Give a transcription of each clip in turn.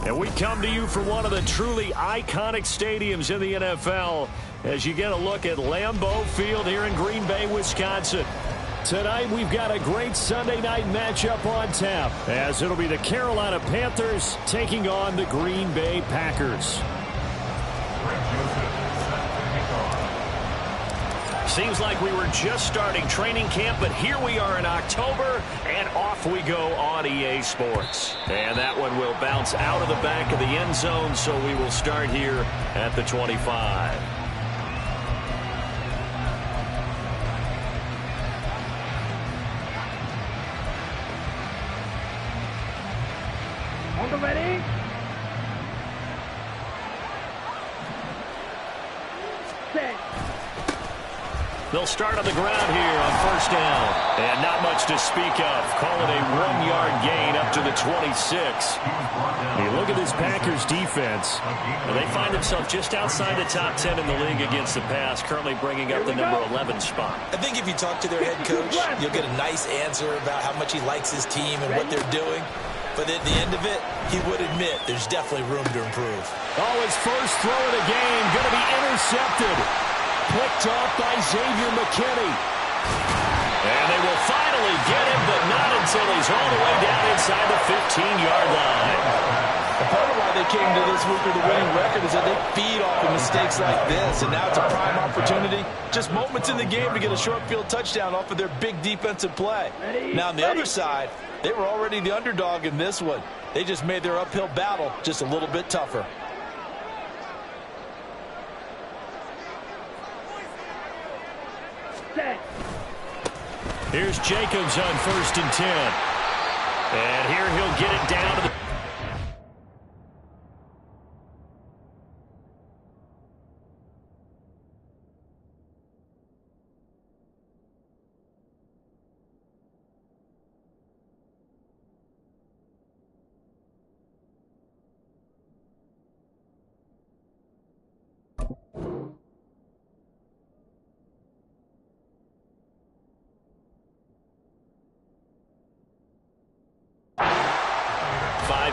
And we come to you from one of the truly iconic stadiums in the NFL as you get a look at Lambeau Field here in Green Bay, Wisconsin. Tonight we've got a great Sunday night matchup on tap as it'll be the Carolina Panthers taking on the Green Bay Packers. Seems like we were just starting training camp, but here we are in October, and off we go on EA Sports. And that one will bounce out of the back of the end zone, so we will start here at the 25. On the ready? Set. They'll start on the ground here on first down. And not much to speak of. Call it a 1-yard gain up to the 26. You look at this Packers defense, and they find themselves just outside the top 10 in the league against the pass, currently bringing up the number 11 spot. I think if you talk to their head coach, you'll get a nice answer about how much he likes his team and what they're doing. But at the end of it, he would admit there's definitely room to improve. Oh, his first throw of the game going to be intercepted. Picked off by Xavier McKinney. And they will finally get him, but not until he's all the way down inside the 15-yard line. Part of why they came to this week with a winning record is that they feed off of mistakes like this, and now it's a prime opportunity. Just moments in the game to get a short field touchdown off of their big defensive play. Now on the other side, they were already the underdog in this one. They just made their uphill battle just a little bit tougher. Here's Jacobs on 1st and 10. And here he'll get it down to the...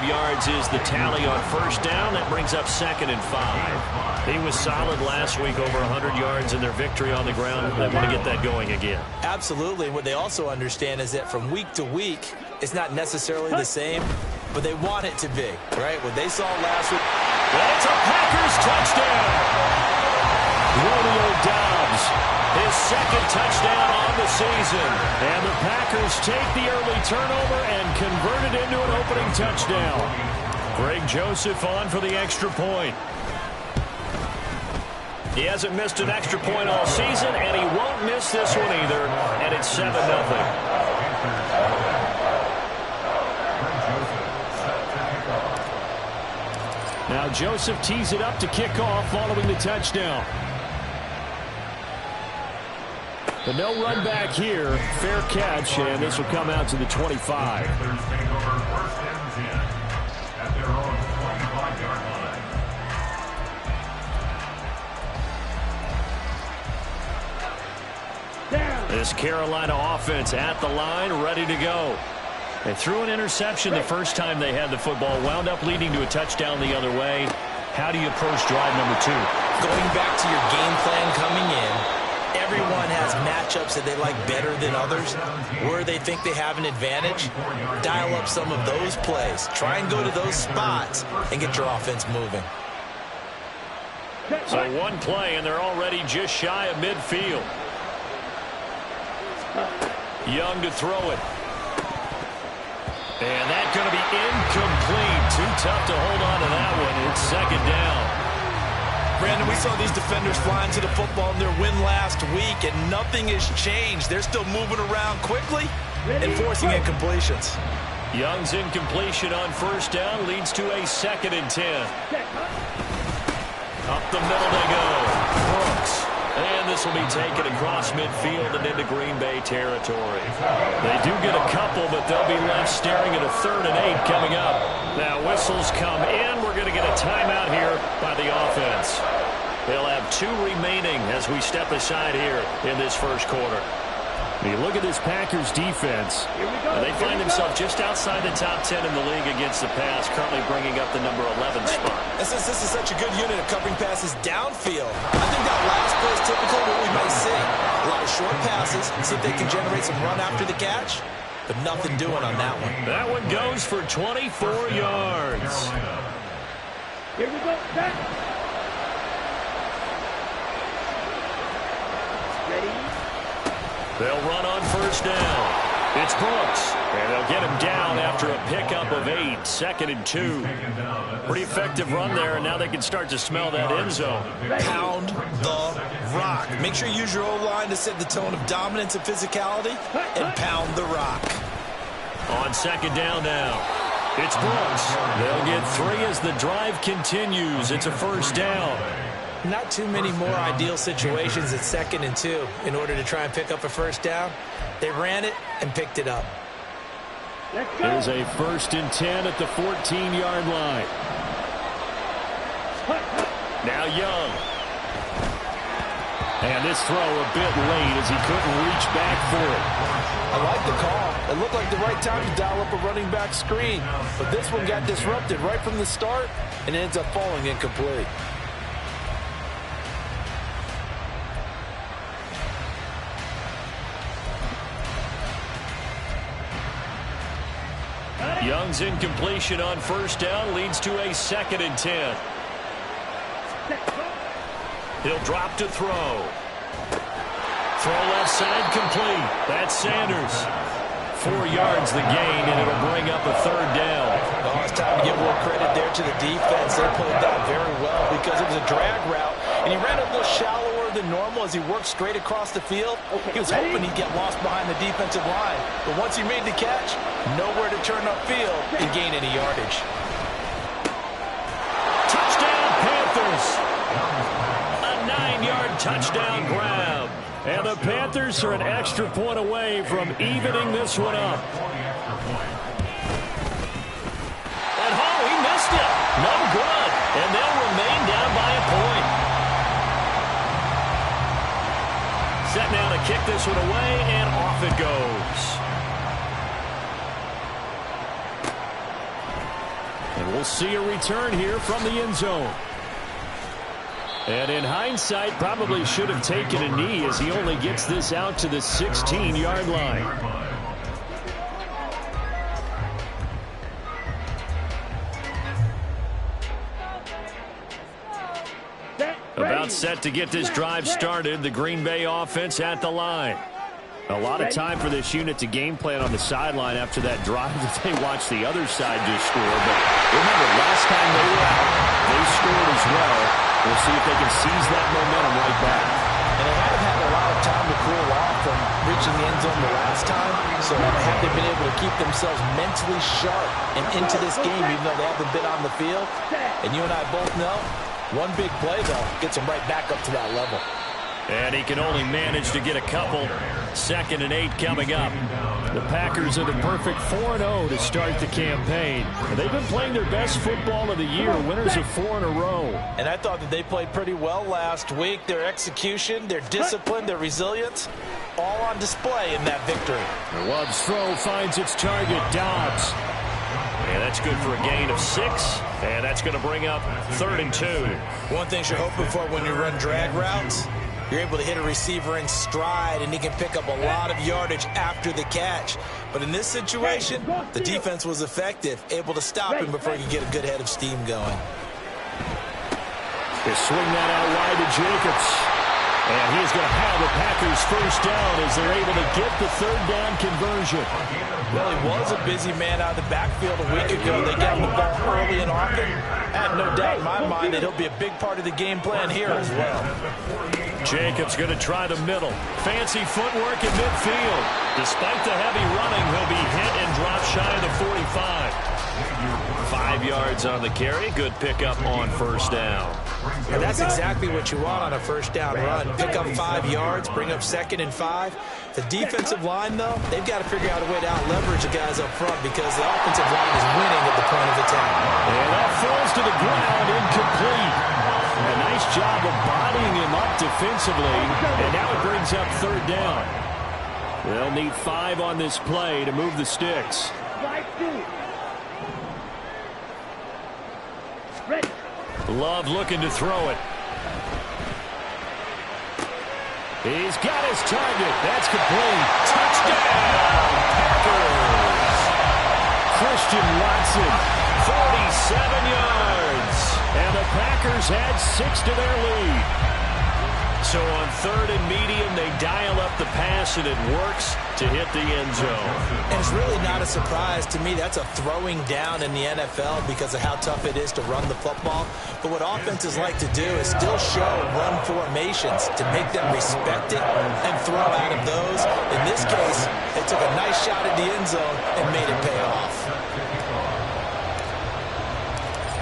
yards is the tally on first down. That brings up 2nd and 5. He was solid last week, over 100 yards in their victory on the ground. They want to get that going again. Absolutely. What they also understand is that from week to week, it's not necessarily the same, but they want it to be, right? What they saw last week. That's a Packers touchdown. Romeo Doubs, his 2nd touchdown on the season. And the Packers take the early turnover and convert it into an opening touchdown. Greg Joseph on for the extra point. He hasn't missed an extra point all season, and he won't miss this one either. And it's 7-0. Now Joseph tees it up to kick off following the touchdown. But no run back here. Fair catch, and this will come out to the 25. This Carolina offense at the line, ready to go. They threw an interception the first time they had the football, wound up leading to a touchdown the other way. How do you approach drive number 2? Going back to your game plan coming in, everyone has matchups that they like better than others. Where they think they have an advantage, dial up some of those plays. Try and go to those spots and get your offense moving. So one play, and they're already just shy of midfield. Young to throw it. And that's going to be incomplete. Too tough to hold on to that one. It's 2nd down. Brandon, we saw these defenders flying to the football in their win last week, and nothing has changed. They're still moving around quickly and forcing incompletions. Young's incompletion on first down leads to a 2nd and 10. Up the middle they go. Brooks. And the this will be taken across midfield and into Green Bay territory. They do get a couple, but they'll be left staring at a 3rd and 8 coming up. Now whistles come in. We're going to get a timeout here by the offense. They'll have 2 remaining as we step aside here in this first quarter. You look at this Packers defense, and they find themselves just outside the top 10 in the league against the pass, currently bringing up the number 11 spot. And since this is such a good unit of covering passes downfield, I think that last play is typically what we might see. A lot of short passes, see if they can generate some run after the catch, but nothing doing on that one. That one goes for 24 yards. Here we go, back. Ready? They'll run on first down. It's Brooks, and they'll get him down after a pickup of 8, 2nd and 2. Pretty effective run there, and now they can start to smell that end zone. Pound the rock. Make sure you use your O-line to set the tone of dominance and physicality, and pound the rock. On 2nd down now, it's Brooks. They'll get 3 as the drive continues. It's a first down. Not too many more ideal situations at 2nd and 2 in order to try and pick up a first down. They ran it and picked it up. Here's a 1st and 10 at the 14-yard line. Now Young. And this throw a bit late as he couldn't reach back for it. I like the call. It looked like the right time to dial up a running back screen. But this one got disrupted right from the start and ends up falling incomplete. Young's incompletion on first down leads to a 2nd and 10. He'll drop to throw. Throw left side complete. That's Sanders. 4 yards the gain, and it'll bring up a 3rd down. Oh, it's time to give more credit there to the defense. They played that very well because it was a drag route, and he ran a little shallower than normal as he worked straight across the field. He was hoping he'd get lost behind the defensive line, but once he made the catch, nowhere to turn upfield and gain any yardage. Touchdown, Panthers! A 9-yard touchdown grab. And the Panthers are an extra point away from evening this one up. And he missed it. No good. And they'll remain down by a point. Set now to kick this one away, and off it goes. And we'll see a return here from the end zone. And in hindsight, probably should have taken a knee as he only gets this out to the 16-yard line. About set to get this drive started, the Green Bay offense at the line. A lot of time for this unit to game plan on the sideline after that drive that they watched the other side just score. But remember, last time they were out, they scored as well. We'll see if they can seize that momentum right back. And they haven't had a lot of time to cool off from reaching the end zone the last time, so have they been able to keep themselves mentally sharp and into this game even though they haven't been on the field? And you and I both know, one big play, though, gets them right back up to that level. And he can only manage to get a couple. 2nd and 8 coming up. The Packers are the perfect 4-0 to start the campaign. They've been playing their best football of the year, winners of 4 in a row. And I thought that they played pretty well last week. Their execution, their discipline, their resilience, all on display in that victory. Love's throw finds its target, Dobbs. And that's good for a gain of 6. And that's going to bring up 3rd and 2. One thing you're hoping for when you run drag routes, you're able to hit a receiver in stride, and he can pick up a lot of yardage after the catch. But in this situation, the defense was effective, able to stop him before he could get a good head of steam going. They swing that out wide to Jacobs. And he's going to have the Packers first down as they're able to get the 3rd down conversion. Well, he was a busy man out of the backfield a week ago. They got him the ball early and often. I have no doubt in my mind that he'll be a big part of the game plan here as well. Jacobs going to try the middle. Fancy footwork in midfield. Despite the heavy running, he'll be hit and drop shy of the 45. 5 yards on the carry. Good pickup on first down. And that's exactly what you want on a first down run. Pick up 5 yards, bring up 2nd and 5. The defensive line, though, they've got to figure out a way to out-leverage the guys up front because the offensive line is winning at the point of attack. And that falls to the ground, incomplete. A nice job of bodying him up defensively, and now it brings up 3rd down. They'll need 5 on this play to move the sticks. Love looking to throw it. He's got his target. That's complete. Touchdown, Packers. Christian Watson, 47 yards. And the Packers add 6 to their lead. So on 3rd and medium, they dial up the pass, and it works to hit the end zone. And it's really not a surprise to me. That's a throwing down in the NFL because of how tough it is to run the football. But what offenses like to do is still show run formations to make them respect it and throw out of those. In this case, they took a nice shot at the end zone and made it pay off.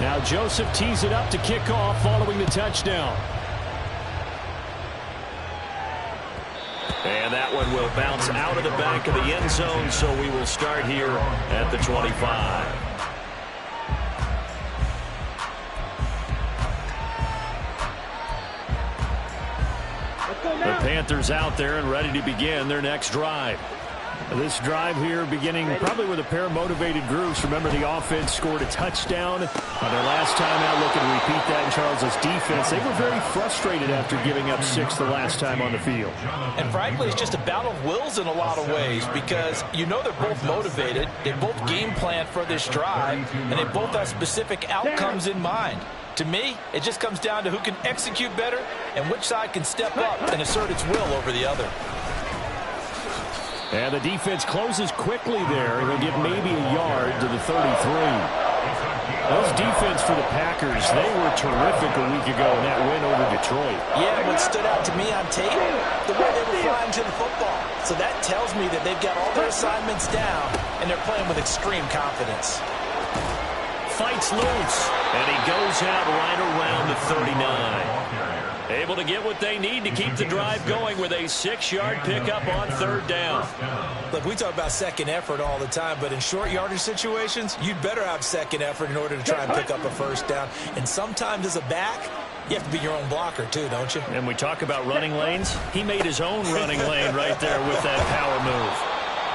Now Joseph tees it up to kick off following the touchdown. And that one will bounce out of the back of the end zone, so we will start here at the 25. The Panthers out there and ready to begin their next drive. This drive here beginning probably with a pair of motivated groups. Remember, the offense scored a touchdown on their last time out. Looking to repeat that in Charles' defense. They were very frustrated after giving up 6 the last time on the field. And frankly, it's just a battle of wills in a lot of ways because you know they're both motivated. They both game plan for this drive, and they both have specific outcomes in mind. To me, it just comes down to who can execute better and which side can step up and assert its will over the other. And the defense closes quickly there. He'll give maybe a yard to the 33. Those defense for the Packers, they were terrific a week ago in that win over Detroit. Yeah, what stood out to me on tape, the way they were flying to the football. So that tells me that they've got all their assignments down, and they're playing with extreme confidence. Fights loose, and he goes out right around the 39. Able to get what they need to keep the drive going with a 6-yard pickup on 3rd down. Look, we talk about second effort all the time, but in short yardage situations, you'd better have second effort in order to try and pick up a first down. And sometimes as a back, you have to be your own blocker too, don't you? And we talk about running lanes. He made his own running lane right there with that power move.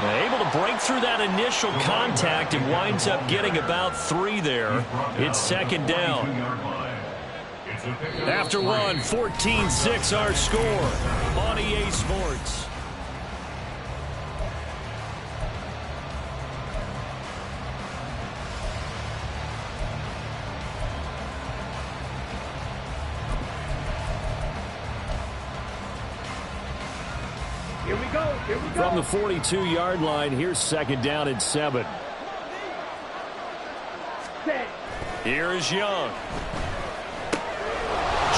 Now, able to break through that initial contact and winds up getting about 3 there. It's 2nd down. After one, 14-6 our score on EA Sports. Here we go. From the 42-yard line, here's 2nd down and 7. Here is Young.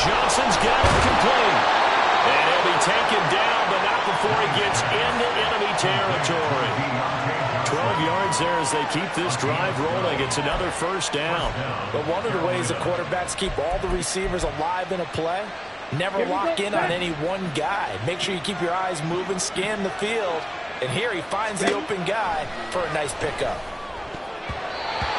Johnson's got it complete. And he'll be taken down, but not before he gets into enemy territory. 12 yards there as they keep this drive rolling. It's another first down. But one of the ways the quarterbacks keep all the receivers alive in a play, never lock in on any one guy. Make sure you keep your eyes moving, scan the field. And here he finds the open guy for a nice pickup.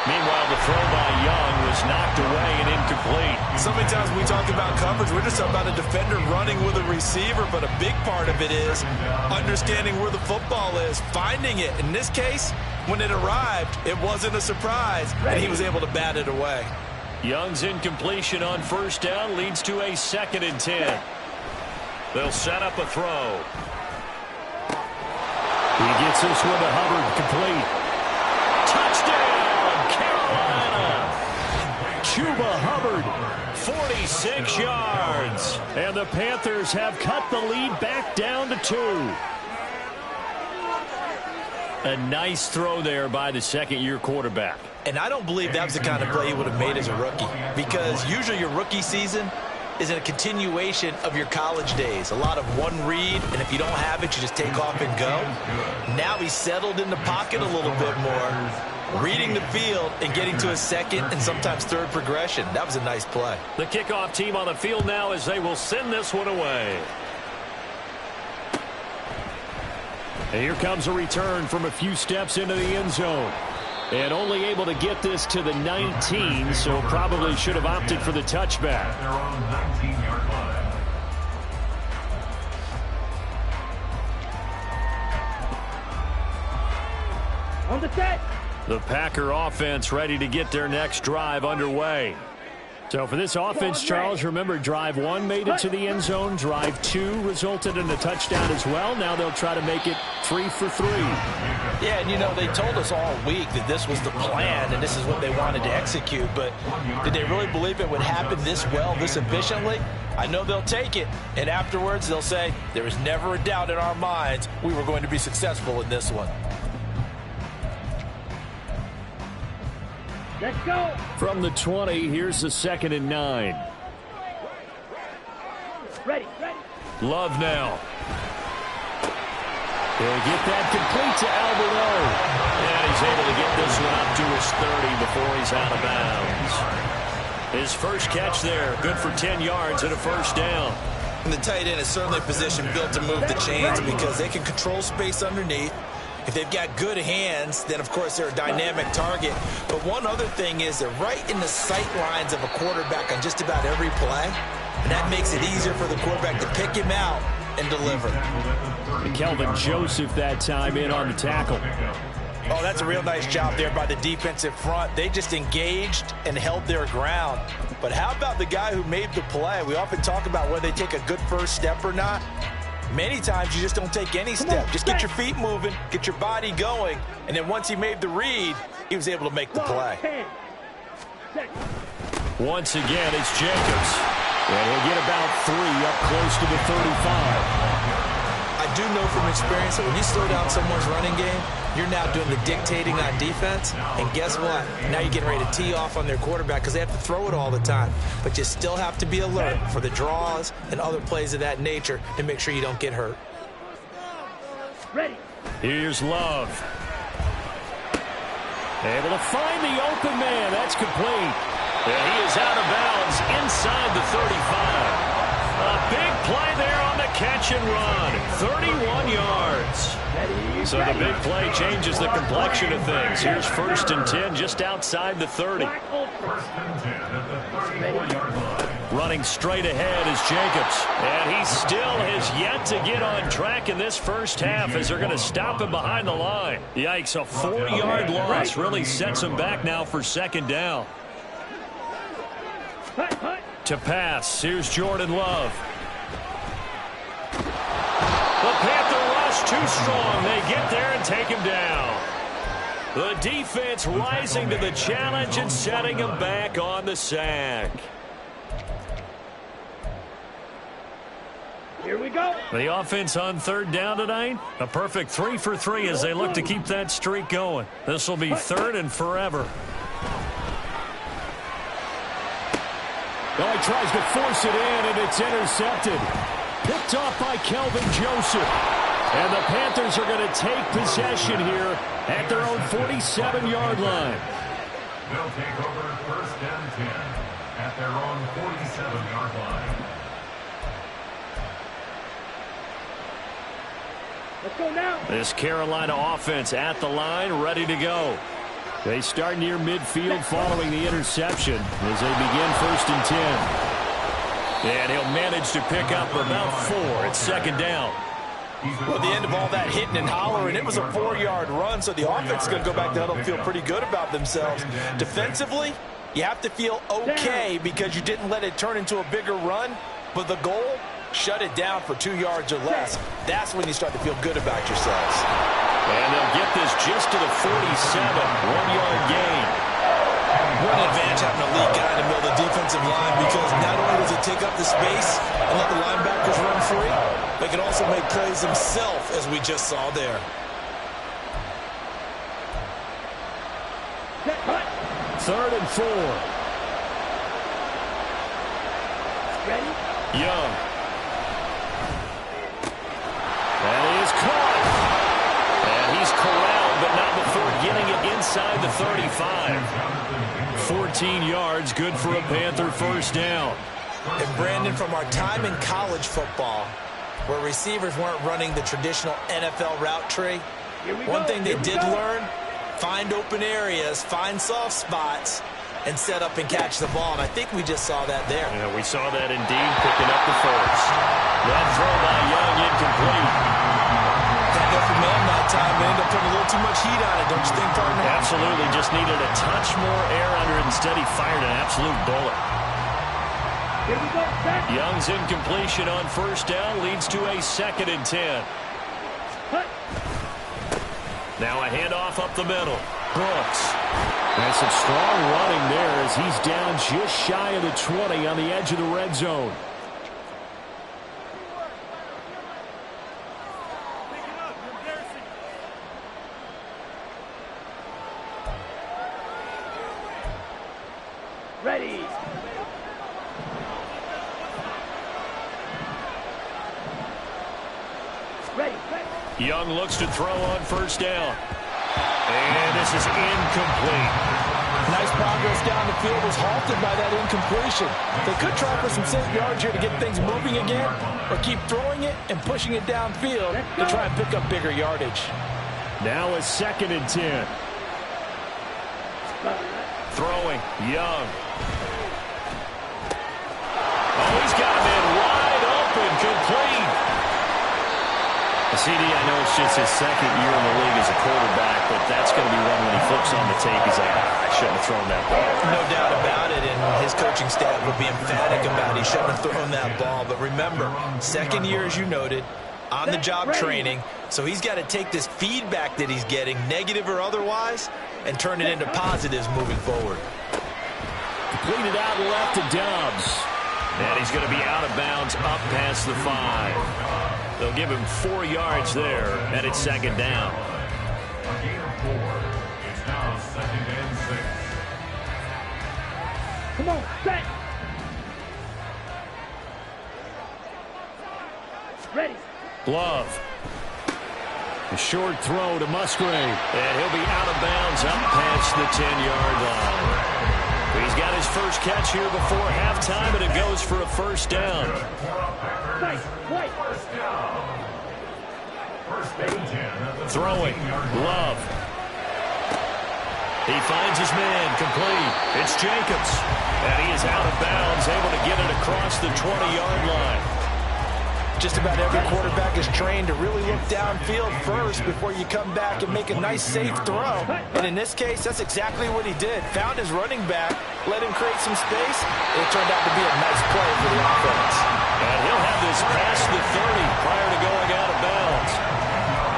Meanwhile, the throw by Young was knocked away and incomplete. So many times when we talk about coverage, we're just talking about a defender running with a receiver, but a big part of it is understanding where the football is, finding it. In this case, when it arrived, it wasn't a surprise, and he was able to bat it away. Young's incompletion on first down leads to a 2nd and 10. They'll set up a throw. He gets this one to Hubbard, complete. Touchdown! Chuba Hubbard, 46 yards. And the Panthers have cut the lead back down to 2. A nice throw there by the second-year quarterback. And I don't believe that was the kind of play he would have made as a rookie. Because usually your rookie season is a continuation of your college days. A lot of one read, and if you don't have it, you just take off and go. Now he's settled in the pocket a little bit more. reading the field and getting to a second and sometimes third progression. That was a nice play. The kickoff team on the field now as they will send this one away. And here comes a return from a few steps into the end zone. And only able to get this to the 19, so probably should have opted for the touchback. On the set. The Packer offense ready to get their next drive underway. So for this offense, Charles, remember drive 1 made it to the end zone. Drive 2 resulted in a touchdown as well. Now they'll try to make it 3 for 3. Yeah, and you know, they told us all week that this was the plan and this is what they wanted to execute. But did they really believe it would happen this well, this efficiently? I know they'll take it. And afterwards, they'll say, there was never a doubt in our minds we were going to be successful in this one. Let's go. From the 20, here's the 2nd and 9. Ready. Love now. He'll get that complete to Alberto. And he's able to get this one up to his 30 before he's out of bounds. His first catch there, good for 10 yards and a first down. And the tight end is certainly a position built to move the chains because they can control space underneath. If they've got good hands, then, of course, they're a dynamic target. But one other thing is they're right in the sight lines of a quarterback on just about every play. And that makes it easier for the quarterback to pick him out and deliver. And Kelvin Joseph that time in on the tackle. Oh, that's a real nice job there by the defensive front. They just engaged and held their ground. But how about the guy who made the play? We often talk about whether they take a good first step or not. Many times you just don't take any step. Just get your feet moving, get your body going, and then once he made the read, he was able to make the play. Once again, it's Jacobs. And he'll get about 3 up close to the 35. I do know from experience that when you slow down someone's running game, you're now doing the dictating on defense. And guess what? Now you're getting ready to tee off on their quarterback because they have to throw it all the time. But you still have to be alert for the draws and other plays of that nature to make sure you don't get hurt. Ready. Here's Love. Able to find the open man. That's complete. And he is out of bounds inside the 35. A big play there on the catch and run. 31 yards. So the big play changes the complexion of things. Here's 1st and 10 just outside the 30. Running straight ahead is Jacobs. And he still has yet to get on track in this first half as they're going to stop him behind the line. Yikes, a 4-yard loss really sets him back now for 2nd down. To pass, here's Jordan Love. The Panther rush too strong. They get there and take him down. The defense rising to the challenge and setting him back on the sack. Here we go. The offense on 3rd down tonight. A perfect 3 for 3 as they look to keep that streak going. This will be 3rd and forever. Oh, he tries to force it in, and it's intercepted. Picked off by Kelvin Joseph. And the Panthers are going to take possession here at their own 47-yard line. They'll take over 1st and 10 at their own 47-yard line. Let's go now. This Carolina offense at the line, ready to go. They start near midfield following the interception as they begin 1st and 10. And he'll manage to pick up about 4. It's 2nd down. Well, at the end of all that hitting and hollering, it was a 4-yard run, so the offense is going to go back to huddle and feel pretty good about themselves. Defensively, you have to feel okay because you didn't let it turn into a bigger run, but the goal, shut it down for 2 yards or less. That's when you start to feel good about yourselves. And they'll get this just to the 47, 1-yard gain. What an advantage having a lead guy in the middle of the defensive line because not only does it take up the space and let the linebackers run free, they can also make plays himself, as we just saw there. Third and 4. Ready? Young. And he is caught. And he's corralled, but not before getting it inside the 35. 14 yards, good for a Panther first down. And Brandon, from our time in college football, where receivers weren't running the traditional NFL route tree, one thing they did learn, find open areas, find soft spots, and set up and catch the ball. And I think we just saw that there. Yeah, we saw that indeed, picking up the first. That throw by Young incomplete. Got there for man that time, but ended up putting a little too much heat on it, don't you think, partner? Absolutely, just needed a touch more air under it. Instead, he fired an absolute bullet. Young's incompletion on first down leads to a 2nd and 10. Now a handoff up the middle. Brooks. And some strong running there as he's down just shy of the 20 on the edge of the red zone. Ready. Young looks to throw on first down. And this is incomplete. Nice progress down the field was halted by that incompletion. They could try for some safe yards here to get things moving again, or keep throwing it and pushing it downfield to try and pick up bigger yardage. Now a 2nd and 10. Throwing, Young. Oh, he's got him in wide open, complete. CD, I know it's just his 2nd year in the league as a quarterback, but that's going to be one when he flips on the tape. He's like, I shouldn't have thrown that ball. No doubt about it, and his coaching staff will be emphatic about he shouldn't have thrown that ball. But remember, 2nd year, as you noted, on-the-job training, so he's got to take this feedback that he's getting, negative or otherwise, and turn it into positives moving forward. Completed out left to Dobbs. And he's going to be out of bounds up past the 5. They'll give him 4 yards there, and it's 2nd down. A gain of 4. It's now 2nd and 6. Come on, set. Ready. Love. A short throw to Musgrave. And he'll be out of bounds up past the 10-yard line. He's got his first catch here before halftime, and it goes for a first down. Throwing. Love. He finds his man, complete. It's Jacobs. And he is out of bounds, able to get it across the 20-yard line. Just about every quarterback is trained to really look downfield first before you come back and make a nice, safe throw. And in this case, that's exactly what he did. Found his running back, let him create some space. It turned out to be a nice play for the offense. And he'll have this past the 30 prior to going out of bounds.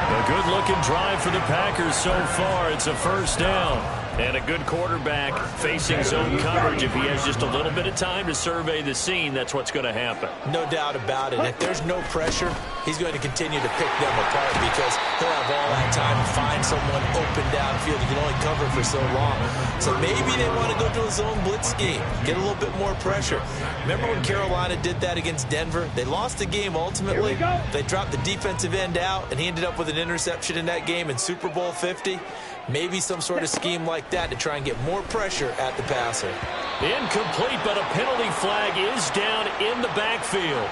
A good-looking drive for the Packers so far. It's a first down. And a good quarterback facing zone coverage. If he has just a little bit of time to survey the scene, that's what's going to happen. No doubt about it. If there's no pressure, he's going to continue to pick them apart because he'll have all that time to find someone open downfield. He can only cover for so long. So maybe they want to go to a zone blitz scheme, get a little bit more pressure. Remember when Carolina did that against Denver? They lost the game ultimately. They dropped the defensive end out, and he ended up with an interception in that game in Super Bowl 50. Maybe some sort of scheme like that to try and get more pressure at the passer. Incomplete, but a penalty flag is down in the backfield.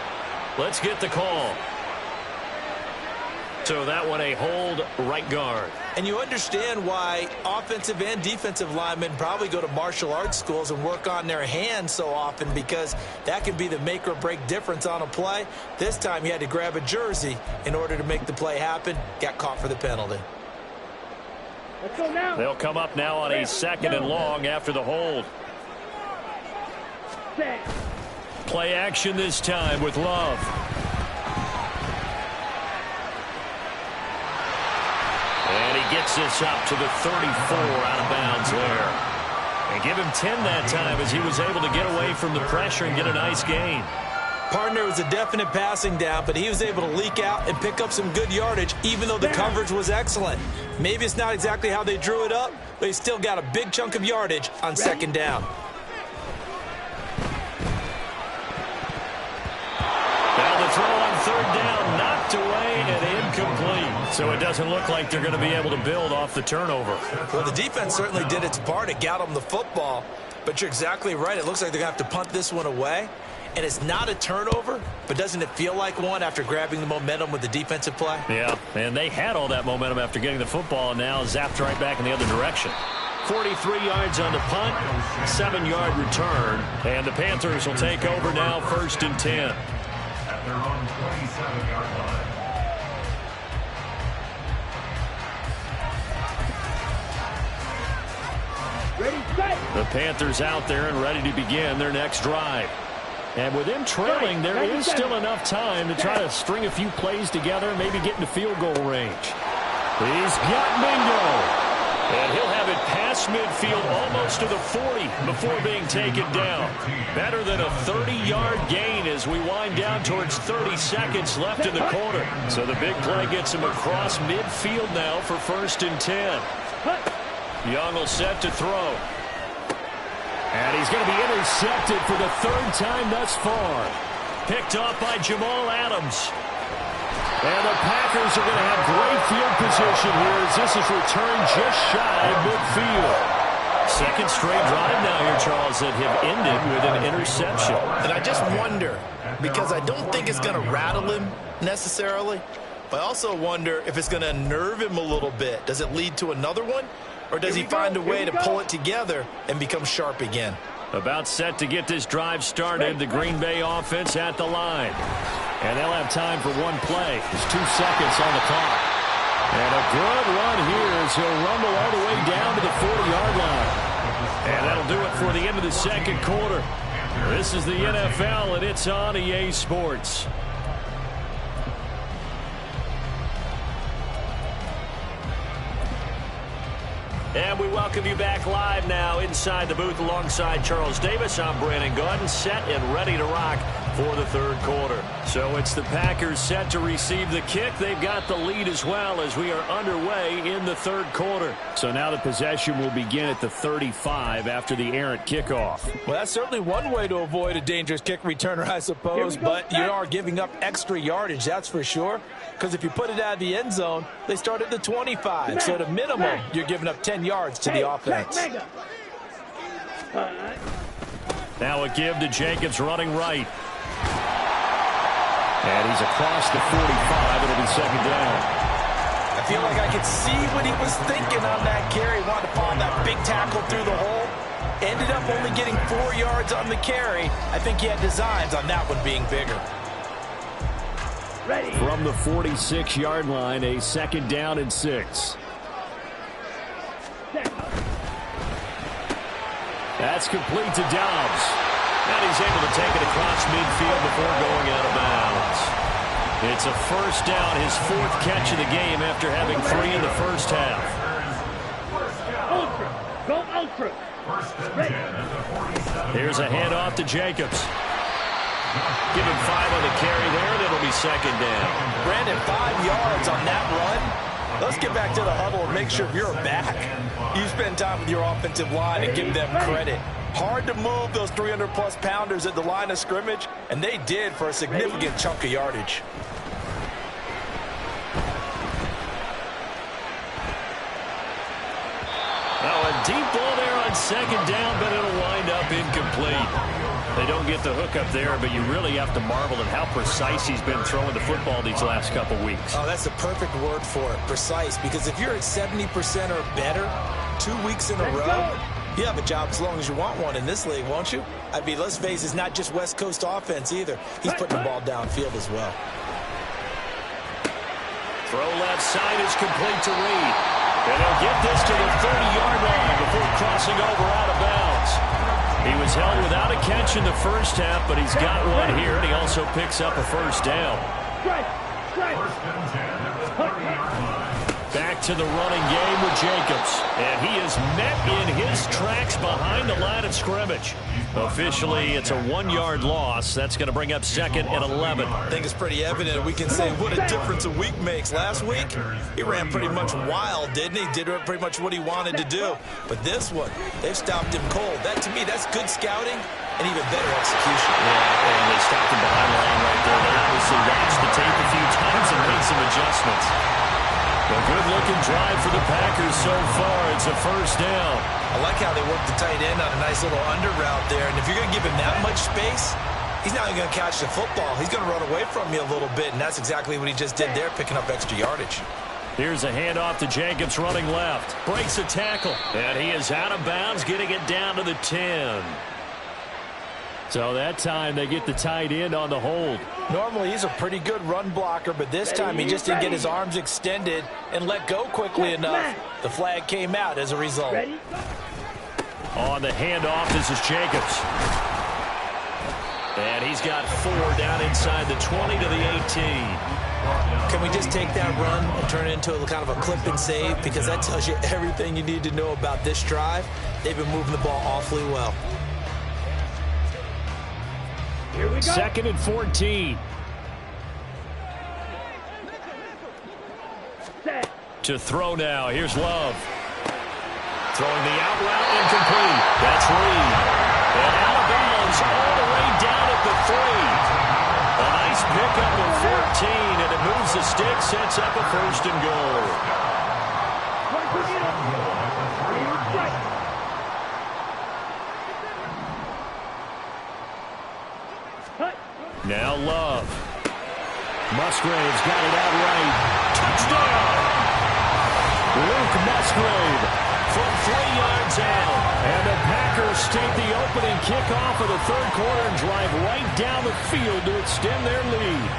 Let's get the call. So that one a hold right guard. And you understand why offensive and defensive linemen probably go to martial arts schools and work on their hands so often, because that can be the make or break difference on a play. This time he had to grab a jersey in order to make the play happen. Got caught for the penalty. Let's go now. They'll come up now on a 2nd and long after the hold. Play action this time with Love. And he gets this up to the 34 out of bounds there. And give him 10 that time as he was able to get away from the pressure and get a nice gain. Partner was a definite passing down, but he was able to leak out and pick up some good yardage, even though the coverage was excellent. Maybe it's not exactly how they drew it up, but he still got a big chunk of yardage on 2nd down. Now the throw on 3rd down, knocked away and incomplete. So it doesn't look like they're going to be able to build off the turnover. Well, the defense certainly did its part. It got them the football. But you're exactly right. It looks like they're going to have to punt this one away. And it's not a turnover, but doesn't it feel like one after grabbing the momentum with the defensive play? Yeah, and they had all that momentum after getting the football, and now zapped right back in the other direction. 43 yards on the punt, 7-yard return, and the Panthers will take over now, 1st and 10. At their own 27-yard line. The Panthers out there and ready to begin their next drive. And with them trailing, there is still enough time to try to string a few plays together, maybe get into field goal range. He's got Mingo. And he'll have it past midfield almost to the 40 before being taken down. Better than a 30-yard gain as we wind down towards 30 seconds left in the quarter. So the big play gets him across midfield now for 1st and 10. Young will set to throw. And he's going to be intercepted for the 3rd time thus far. Picked off by Jamal Adams. And the Packers are going to have great field position here as this is returned just shy of midfield. Second straight drive now here, Charles, that have ended with an interception. And I just wonder, because I don't think it's going to rattle him necessarily, but I also wonder if it's going to unnerve him a little bit. Does it lead to another one? Or does he find a way to pull it together and become sharp again? About set to get this drive started, the Green Bay offense at the line. And they'll have time for one play. There's 2 seconds on the clock. And a good run here as he'll rumble all the way down to the 40-yard line. And that'll do it for the end of the second quarter. This is the NFL, and it's on EA Sports. And we welcome you back live now inside the booth alongside Charles Davis. I'm Brandon Gaudin, set and ready to rock for the 3rd quarter. So it's the Packers set to receive the kick. They've got the lead as well as we are underway in the 3rd quarter. So now the possession will begin at the 35 after the errant kickoff. Well, that's certainly one way to avoid a dangerous kick returner, I suppose, but you are giving up extra yardage, that's for sure. Because if you put it out of the end zone, they start at the 25. So at a minimum, you're giving up 10 yards to the offense. Now a give to Jacobs running right. And he's across the 45. It'll be 2nd down. I feel like I could see what he was thinking on that carry. Wanted to find that big tackle through the hole. Ended up only getting 4 yards on the carry. I think he had designs on that one being bigger. Ready. From the 46-yard line, a 2nd down and 6. That's complete to Dobbs. And he's able to take it across midfield before going out of bounds. It's a 1st down, his 4th catch of the game after having 3 in the 1st half. Ultra. Go ultra. Ready. Here's a handoff to Jacobs. Give him 5 on the carry there, and it'll be 2nd down. Brandon, 5 yards on that run. Let's get back to the huddle and make sure you're back. You spend time with your offensive line and give them credit. Hard to move those 300-plus pounders at the line of scrimmage, and they did for a significant chunk of yardage. Now a deep ball there on 2nd down, but it'll wind up incomplete. They don't get the hook up there, but you really have to marvel at how precise he's been throwing the football these last couple weeks. Oh, that's the perfect word for it, precise. Because if you're at 70% or better 2 weeks in a row, you have a job as long as you want one in this league, won't you? I mean, let's face it, it's not just West Coast offense either. He's putting the ball downfield as well. Throw left side is complete to Reed. And he'll get this to the 30-yard line before crossing over out of bounds. He was held without a catch in the 1st half, but he's got one here, and he also picks up a 1st down. Back to the running game with Jacobs. And he is met in his tracks behind the line of scrimmage. Officially, it's a 1-yard loss. That's going to bring up 2nd and 11. I think it's pretty evident. We can say what a difference a week makes. Last week, he ran pretty much wild, didn't he? Did pretty much what he wanted to do. But this one, they've stopped him cold. That, to me, that's good scouting and even better execution. Yeah, and they stopped him behind the line right there. They obviously watched the tape a few times and made some adjustments. good-looking drive for the Packers so far. It's a first down. I like how they work the tight end on a nice little under route there. And if you're going to give him that much space, he's not even going to catch the football. He's going to run away from you a little bit, and that's exactly what he just did there, picking up extra yardage. Here's a handoff to Jacobs running left. Breaks a tackle. And he is out of bounds, getting it down to the 10. So that time they get the tight end on the hold. Normally he's a pretty good run blocker, but this time he just didn't get his arms extended and let go quickly enough. The flag came out as a result. On the handoff, this is Jacobs. And he's got 4 down inside the 20 to the 18. Can we just take that run and turn it into a kind of a clip and save? Because that tells you everything you need to know about this drive. They've been moving the ball awfully well. Here we go. 2nd and 14. Set. To throw now. Here's Love. Throwing the out route, incomplete. That's Reed. And out of bounds all the way down at the 3. A nice pickup of 14, and it moves the stick, sets up a 1st and goal. Now Love. Musgrave's got it out right. Touchdown! Luke Musgrave from 3 yards out. And the Packers take the opening kickoff of the 3rd quarter and drive right down the field to extend their lead.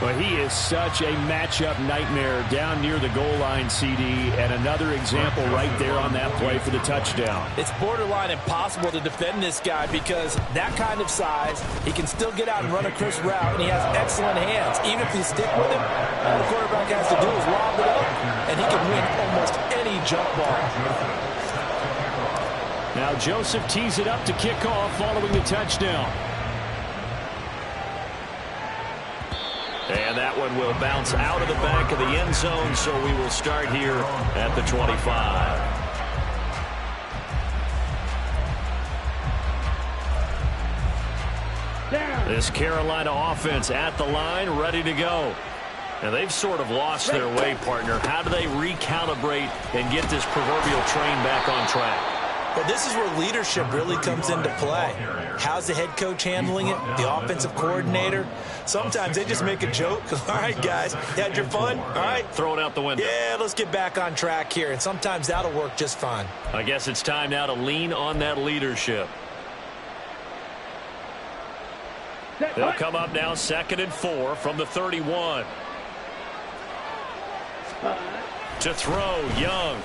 Well, he is such a matchup nightmare down near the goal line, CD, and another example right there on that play for the touchdown. It's borderline impossible to defend this guy because that kind of size, he can still get out and run a crisp route, and he has excellent hands. Even if you stick with him, all the quarterback has to do is lob it up, and he can win almost any jump ball. Now Joseph tees it up to kick off following the touchdown. And that one will bounce out of the back of the end zone, so we will start here at the 25. This Carolina offense at the line, ready to go. And they've sort of lost their way, partner. How do they recalibrate and get this proverbial train back on track? Well, this is where leadership really comes into play. How's the head coach handling it? The offensive coordinator? Sometimes they just make a joke. All right, guys, you had your fun? All right. Throw it out the window. Yeah, let's get back on track here. And sometimes that'll work just fine. I guess it's time now to lean on that leadership. They'll come up now 2nd and 4 from the 31. To throw, Young.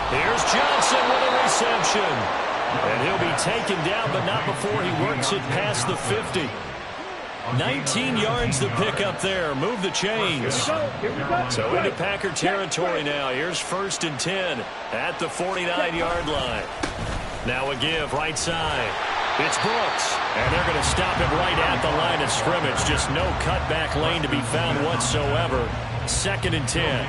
Here's Johnson with a reception. And he'll be taken down, but not before he works it past the 50. 19 yards to pick up there. Move the chains. So into Packer territory now. Here's 1st and 10 at the 49-yard line. Now a give right side. It's Brooks. And they're going to stop him right at the line of scrimmage. Just no cutback lane to be found whatsoever. 2nd and 10.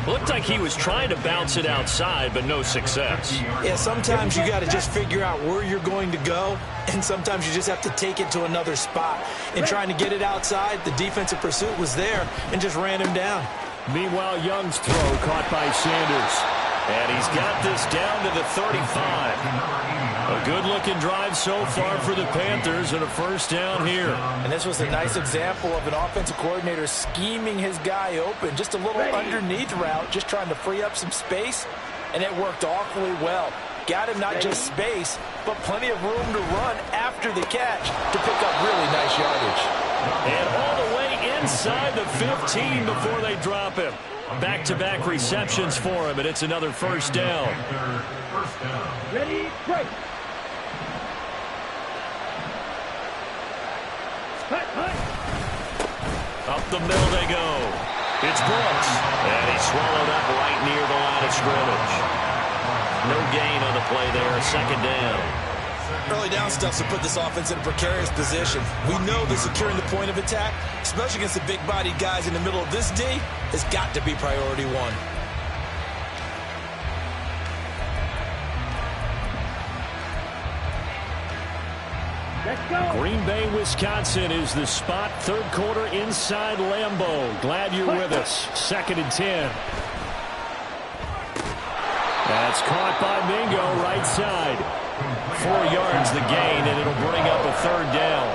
Looked like he was trying to bounce it outside, but no success. Yeah, sometimes you got to just figure out where you're going to go, and sometimes you just have to take it to another spot. In trying to get it outside, the defensive pursuit was there and just ran him down. Meanwhile, Young's throw caught by Sanders. And he's got this down to the 35. A good-looking drive so far for the Panthers and a 1st down here. And this was a nice example of an offensive coordinator scheming his guy open. Just a little underneath route, just trying to free up some space, and it worked awfully well. Got him not just space, but plenty of room to run after the catch to pick up really nice yardage. And all the way inside the 15 before they drop him. Back-to-back receptions for him, and it's another 1st down. Ready, break. Up the middle they go. It's Brooks. And he's swallowed up right near the line of scrimmage. No gain on the play there. 2nd down. Early down stuff to put this offense in a precarious position. We know that securing the point of attack, especially against the big-bodied guys in the middle of this D, has got to be priority one. Let's go. Green Bay, Wisconsin is the spot. Third quarter inside Lambeau. Glad you're with us. 2nd and 10. That's caught by Mingo, right side. 4 yards the gain, and it'll bring up a 3rd down.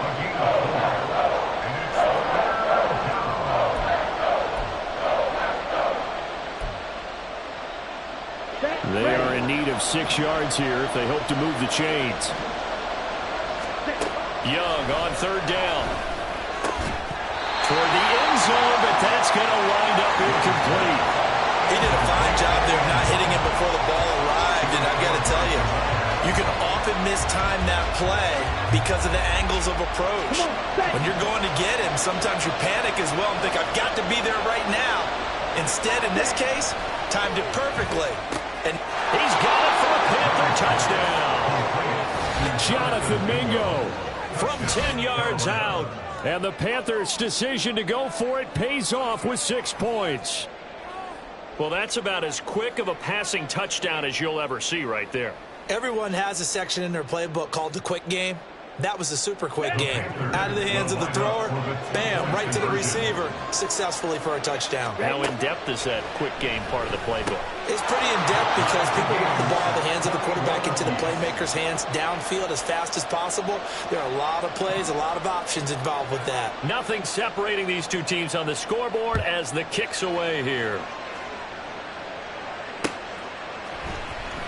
They are in need of 6 yards here if they hope to move the chains. Young on 3rd down. Toward the end zone, but that's going to wind up incomplete. He did a fine job there of not hitting him before the ball arrived, and I've got to tell you, you can often mistime that play because of the angles of approach. When you're going to get him, sometimes you panic as well and think, I've got to be there right now. Instead, in this case, timed it perfectly. And he's got it for a Panther touchdown. Jonathan Mingo from 10 yards out. And the Panthers' decision to go for it pays off with 6 points. Well, that's about as quick of a passing touchdown as you'll ever see right there. Everyone has a section in their playbook called the quick game. That was a super quick game. Out of the hands of the thrower, bam, right to the receiver, successfully for a touchdown. How in-depth is that quick game part of the playbook? It's pretty in-depth because people want the ball out of the hands of the quarterback into the playmaker's hands downfield as fast as possible. There are a lot of plays, a lot of options involved with that. Nothing separating these two teams on the scoreboard as the kick's away here.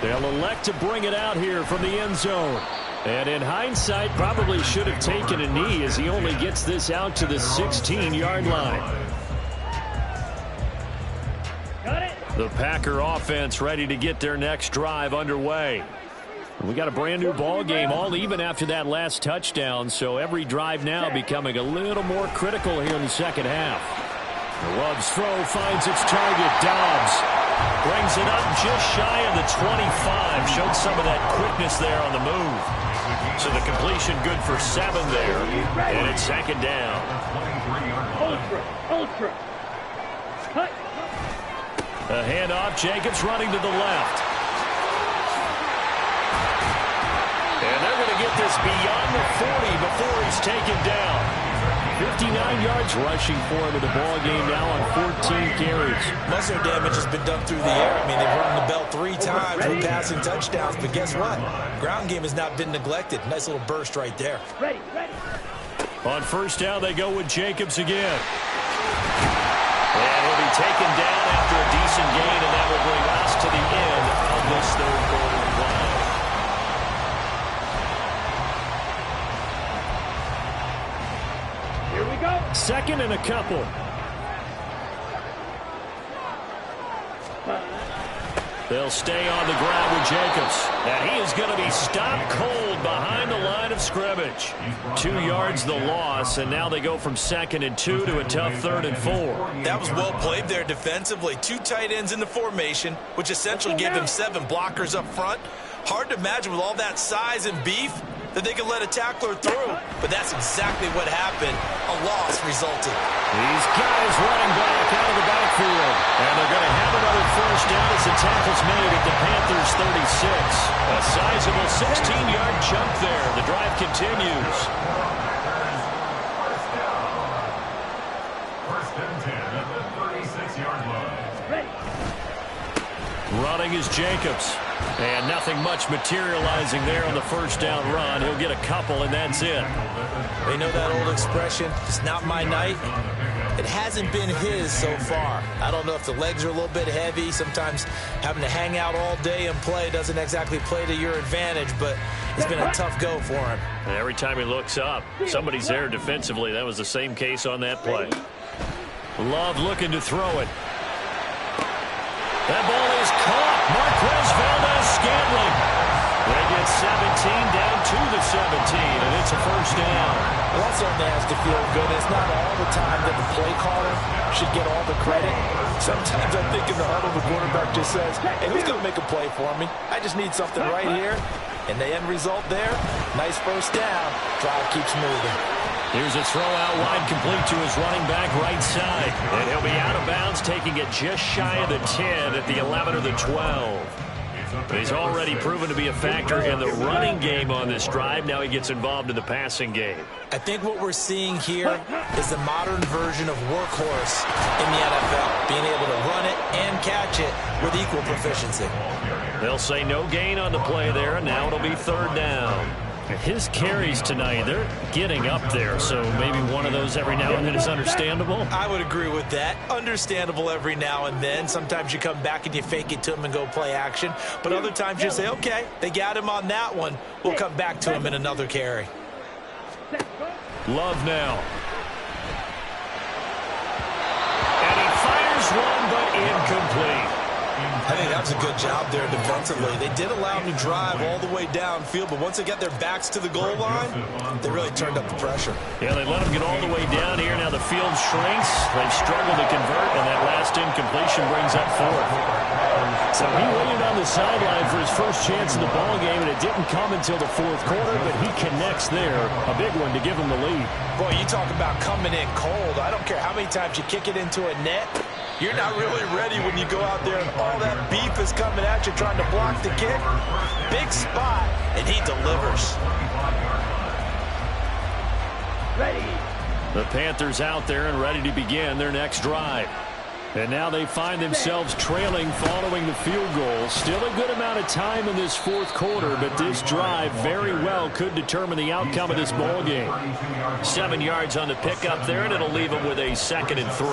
They'll elect to bring it out here from the end zone. And in hindsight, probably should have taken a knee as he only gets this out to the 16-yard line. Got it. The Packer offense ready to get their next drive underway. We got a brand new ball game, all even after that last touchdown, so every drive now becoming a little more critical here in the second half. The Love's throw finds its target. Dobbs brings it up just shy of the 25. Showed some of that quickness there on the move. So the completion good for 7 there, and it's 2nd down. Ultra. Cut. A handoff, Jacobs running to the left. And they're going to get this beyond the 40 before he's taken down. 59 yards rushing for him in the ball game now on 14 carries. Muscle damage has been done through the air. I mean, they've rung the bell 3 times with passing touchdowns, but guess what? Ground game has not been neglected. Nice little burst right there. Ready. On 1st down, they go with Jacobs again. And he'll be taken down after a decent gain, and that will bring us to the end of this 3rd quarter of play. Here we go. 2nd and a couple. They'll stay on the ground with Jacobs. And he is going to be stopped cold behind the line of scrimmage. 2 yards the loss, and now they go from 2nd and 2 to a tough 3rd and 4. That was well played there defensively. 2 tight ends in the formation, which essentially gave them 7 blockers up front. Hard to imagine with all that size and beef that they could let a tackler through. But that's exactly what happened. A loss resulted. These guys running back out of the backfield. And they're going to have another 1st down as the tackle's made at the Panthers' 36. A sizable 16-yard jump there. The drive continues. First and 10 at the 36-yard line. Ready. Running is Jacobs. And nothing much materializing there on the 1st down run. He'll get a couple, and that's it. They know that old expression, it's not my night. It hasn't been his so far. I don't know if the legs are a little bit heavy. Sometimes having to hang out all day and play doesn't exactly play to your advantage, but it's been a tough go for him. And every time he looks up, somebody's there defensively. That was the same case on that play. Love looking to throw it. That ball is caught. Marquez Valdes-Scantling. They get 17 down to the 17, and it's a 1st down. Well, that certainly has to feel good. It's not all the time that the play caller should get all the credit. Sometimes I think in the huddle, the quarterback just says, hey, who's going to make a play for me? I just need something right here. And the end result there, nice 1st down. Drive keeps moving. Here's a throw out wide, complete to his running back right side. And he'll be out of bounds, taking it just shy of the 10 at the 11 or the 12. He's already proven to be a factor in the running game on this drive. Now he gets involved in the passing game. I think what we're seeing here is the modern version of workhorse in the NFL, being able to run it and catch it with equal proficiency. They'll say no gain on the play there, and now it'll be third down. His carries tonight, they're getting up there, so maybe one of those every now and then is understandable. I would agree with that. Understandable every now and then. Sometimes you come back and you fake it to him and go play action. But other times you say, okay, they got him on that one. We'll come back to him in another carry. Love now. And he fires one, but incomplete. I think that was a good job there defensively. They did allow him to drive all the way downfield, but once they got their backs to the goal line, they really turned up the pressure. Yeah, they let him get all the way down here. Now the field shrinks. They've struggled to convert, and that last incompletion brings up fourth. So he waited on the sideline for his first chance in the ball game, and it didn't come until the fourth quarter, but he connects there. A big one to give him the lead. Boy, you talk about coming in cold. I don't care how many times you kick it into a net. You're not really ready when you go out there and all that beef is coming at you trying to block the kick. Big spot, and he delivers. Ready. The Panthers out there and ready to begin their next drive. And now they find themselves trailing following the field goal. Still a good amount of time in this fourth quarter, but this drive very well could determine the outcome of this ball game. 7 yards on the pickup there, and it'll leave them with a 2nd and 3.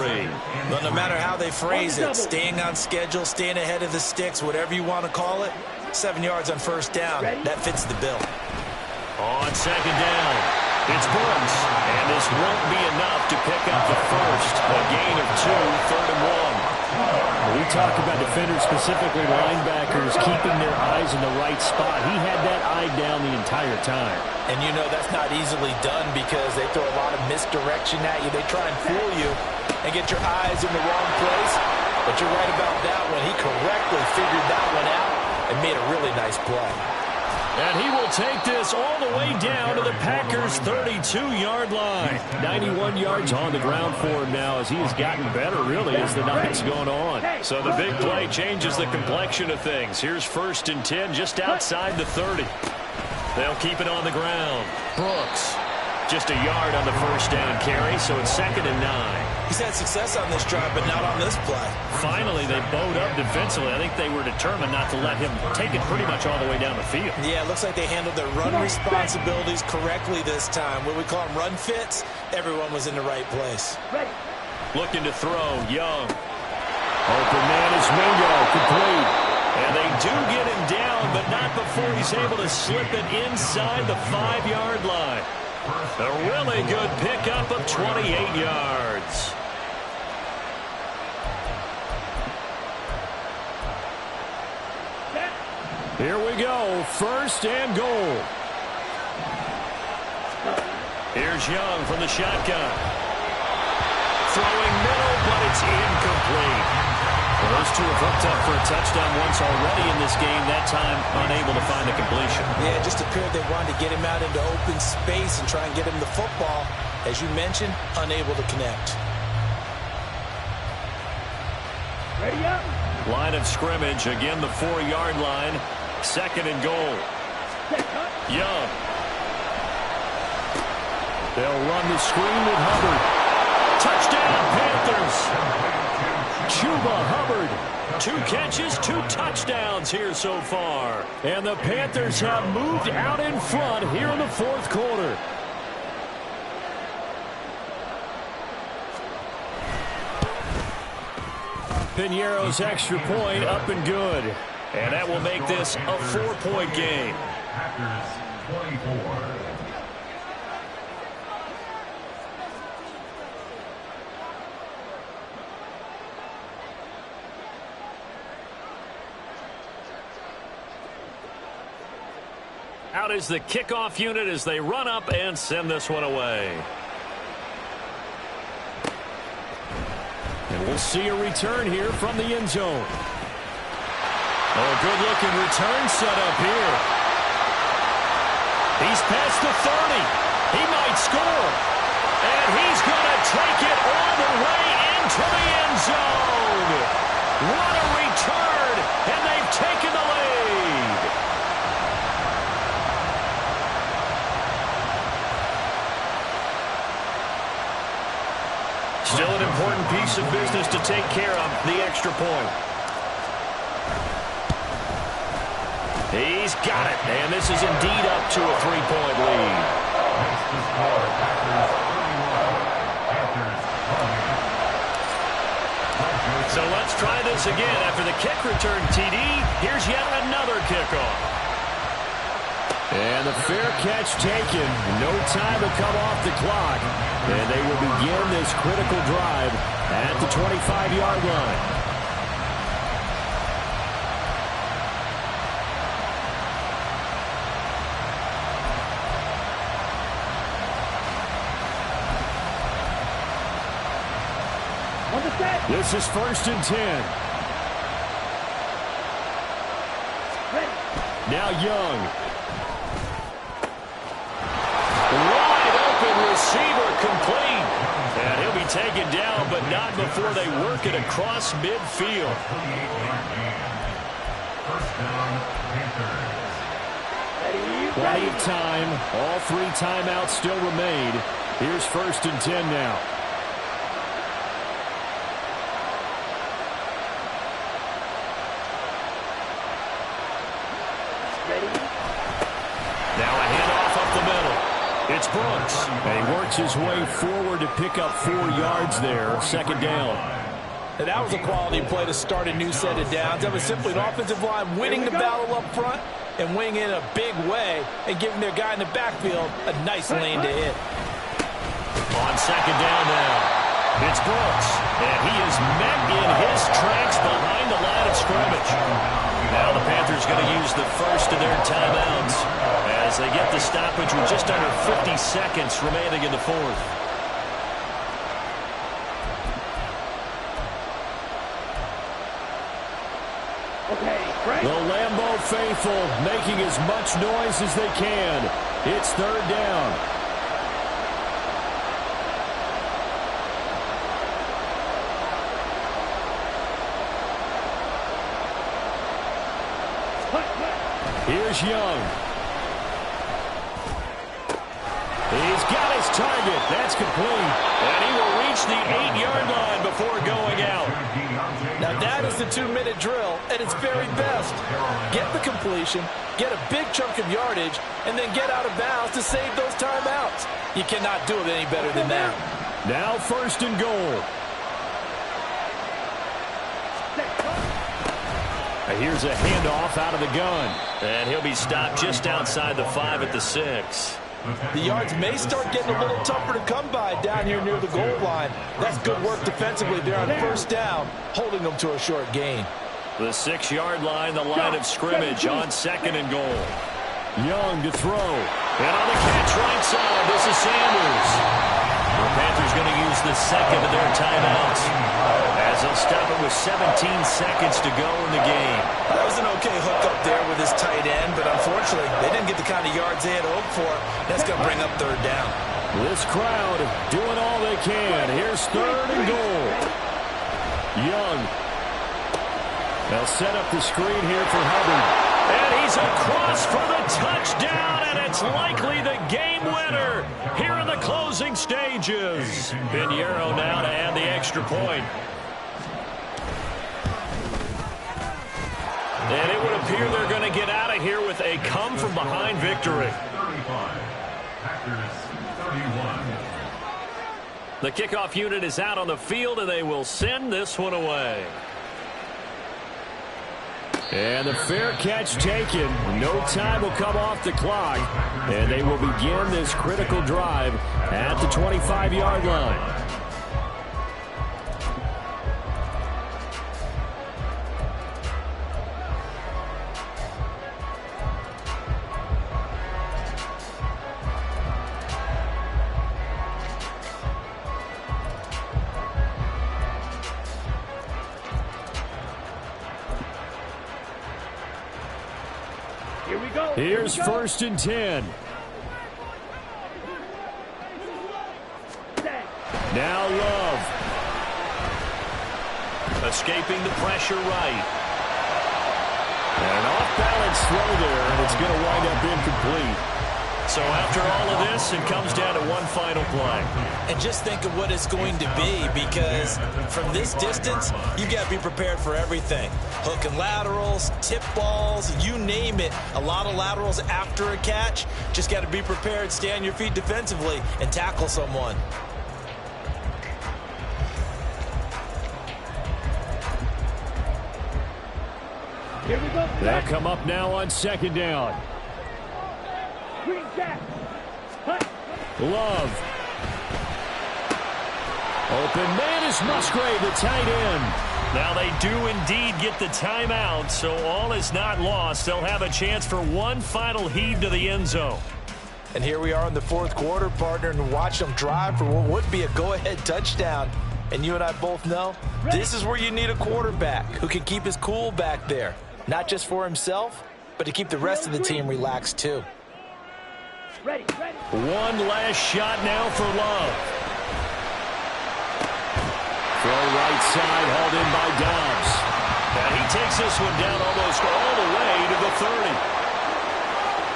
Well, no matter how they phrase it, staying on schedule, staying ahead of the sticks, whatever you want to call it, 7 yards on first down, that fits the bill. On second down, it's Brooks, and this won't be enough to pick up the first. A gain of 2, 3rd and 1. We talk about defenders, specifically linebackers, keeping their eyes in the right spot. He had that eye down the entire time. And you know that's not easily done because they throw a lot of misdirection at you. They try and fool you and get your eyes in the wrong place. But you're right about that one. He correctly figured that one out and made a really nice play. And he will take this all the way down to the Packers' 32-yard line. 91 yards on the ground for him now as he has gotten better, really, as the night's gone on. So the big play changes the complexion of things. Here's 1st and 10 just outside the 30. They'll keep it on the ground. Brooks, just a yard on the first down carry, so it's 2nd and 9. He's had success on this drive, but not on this play. Finally, they bowed up defensively. I think they were determined not to let him take it pretty much all the way down the field. Yeah, it looks like they handled their run responsibilities correctly this time. What we call them run fits, everyone was in the right place. Looking to throw, Young. Open man is Mingo, complete. And they do get him down, but not before he's able to slip it inside the 5-yard line. A really good pickup of 28 yards. Here we go, 1st and goal. Here's Young from the shotgun. Throwing middle, but it's incomplete. Well, those two have hooked up for a touchdown once already in this game, that time unable to find the completion. Yeah, it just appeared they wanted to get him out into open space and try and get him the football. As you mentioned, unable to connect. Ready up. Line of scrimmage, again the 4-yard line. 2nd and goal. Young. They'll run the screen with Hubbard. Touchdown, Panthers. Chuba Hubbard. 2 catches, 2 touchdowns here so far. And the Panthers have moved out in front here in the fourth quarter. Piñeiro's extra point up and good. And that will make this a 4-point game. Packers 24. Out is the kickoff unit as they run up and send this one away. And we'll see a return here from the end zone. Oh, good-looking return set up here. He's past the 30. He might score. And he's going to take it all the way into the end zone. What a return, and they've taken the lead. piece of business to take care of, the extra point. He's got it, and this is indeed up to a 3-point lead. Next to score, Packers 31, Panthers 20. So let's try this again. After the kick return TD, here's yet another kickoff. And the fair catch taken. No time to come off the clock. And they will begin this critical drive at the 25-yard line. This is 1st and 10. Now Young. Wide open receiver complete. And he'll be taken down, but not before they work it across midfield. First down, Panthers. Plenty of time. All 3 timeouts still remain. Here's 1st and 10 now. Now a handoff up the middle. It's Brooks. And he works his way forward to pick up 4 yards there. 2nd down. And that was a quality play to start a new set of downs. That was simply an offensive line winning the battle up front and winning in a big way and giving their guy in the backfield a nice lane to hit. On 2nd down now. It's Brooks. And he is met in his tracks behind the line of scrimmage. Now the Panthers going to use the first of their timeouts as they get the stoppage with just under 50 seconds remaining in the 4th. The Lambeau faithful making as much noise as they can. It's 3rd down. Here's Young. He's got his target. That's complete. And he will reach the 8-yard line before going out. Now that is the 2-minute drill at its very best. Get the completion, get a big chunk of yardage, and then get out of bounds to save those timeouts. You cannot do it any better than that. Now 1st and goal. Here's a handoff out of the gun. And he'll be stopped just outside the 5 at the 6. The yards may start getting a little tougher to come by down here near the goal line. That's good work defensively there on 1st down, holding them to a short gain. The 6-yard line, the line of scrimmage on 2nd and goal. Young to throw. And on the catch right side, this is Sanders. The Panthers going to use the 2nd of their timeouts as they'll stop it with 17 seconds to go in the game. That was an okay hookup there with his tight end, but unfortunately, they didn't get the kind of yards they had hoped for. That's going to bring up 3rd down. This crowd doing all they can. Here's 3rd and goal. Young. They'll set up the screen here for Hubbard. And he's across for the touchdown, and it's likely the game winner here in the closing stages. Pinheiro now to add the extra point. And it would appear they're going to get out of here with a come-from-behind victory. 35, Packers 31. The kickoff unit is out on the field, and they will send this one away. And the fair catch taken. No time will come off the clock. And they will begin this critical drive at the 25-yard line. Here's 1st and 10. Now Love. Escaping the pressure right. And an off-balance throw there, and it's going to wind up incomplete. So after all of this, it comes down to one final play. And just think of what it's going to be, because from this distance, you've got to be prepared for everything. Hook and laterals, tip balls, you name it. A lot of laterals after a catch. Just got to be prepared, stay on your feet defensively, and tackle someone. Here we go. They'll come up now on second down. Green jack. Hut. Love. Open man is Musgrave, the tight end. Now they do indeed get the timeout, so all is not lost. They'll have a chance for one final heave to the end zone. And here we are in the fourth quarter, partner, and watch them drive for what would be a go-ahead touchdown. And you and I both know this is where you need a quarterback who can keep his cool back there. Not just for himself, but to keep the rest of the team relaxed too. Ready. One last shot now for Love. Throw right side, hauled in by Dobbs. And he takes this one down almost all the way to the 30.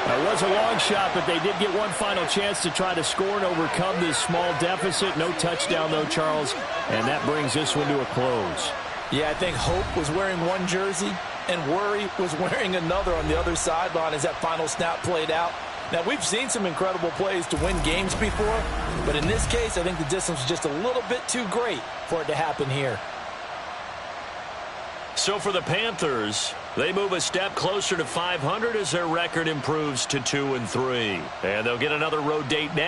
That was a long shot, but they did get one final chance to try to score and overcome this small deficit. No touchdown, though, Charles, and that brings this one to a close. Yeah, I think Hope was wearing one jersey and Worry was wearing another on the other sideline as that final snap played out. Now, we've seen some incredible plays to win games before, but in this case, I think the distance was just a little bit too great for it to happen here. So for the Panthers, they move a step closer to 500 as their record improves to 2-3. And they'll get another road date next.